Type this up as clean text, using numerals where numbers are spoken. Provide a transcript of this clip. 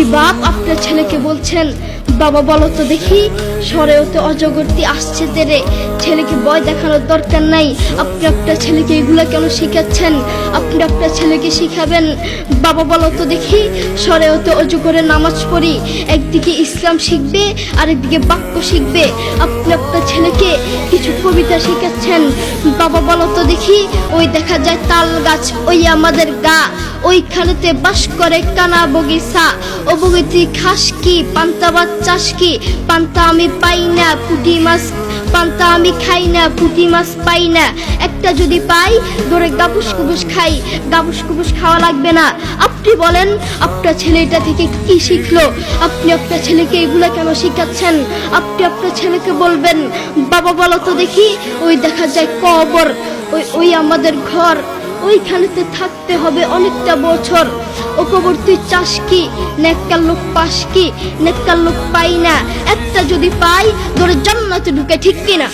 আপনি বাপ আপনার ছেলেকে বলছেন, বাবা বলো তো দেখি সরেওতে অজগরটি আসছে তেরে, ছেলেকে ভয় দেখানোর দরকার নাই। আপনি আপনার ছেলেকে এগুলা কেন শিখাচ্ছেন? আপনি আপনার ছেলেকে শিখাবেন, বাবা বলো তো দেখি সরেওতে অজগরের নামাজ পড়ি। একদিকে ইসলাম শিখবে, আরেকদিকে বাক্য শিখবে। আপনি আপনার ছেলেকে কিছু কবিতা শিখাচ্ছেন, বাবা বলো তো দেখি ওই দেখা যায় তাল গাছ, ওই আমাদের গা, ওইখানেতে বাস করে কানা বগিচা। ও বগিতি খাস কি, পান্তা ভাত চাষ কি, পান্তা আমি পাই না, পুঁটি মাছ পান্তা আমি খাই না, পুঁটি মাছ পাই না। একটা যদি পাই ধরে গাবুস কুবুস খাই, গাবুস কুবুস খাওয়া লাগবে না। আপনি বলেন আপনার ছেলে এটা থেকে কি শিখলো? আপনি আপনার ছেলেকে এগুলা কেন শিখাচ্ছেন? আপনি আপনার ছেলেকে বলবেন, বাবা বলো তো দেখি ওই দেখা যায় কবর, ওই আমাদের ঘর, ওইখানেতে থাকতে হবে অনেকটা বছর। ও কবর তুই চাস কি, নেককার লোক পাস কি, নেককার লোক পাই না। একটা যদি পাই ধরে জান্নাতে ঢুকে, ঠিক কিনা?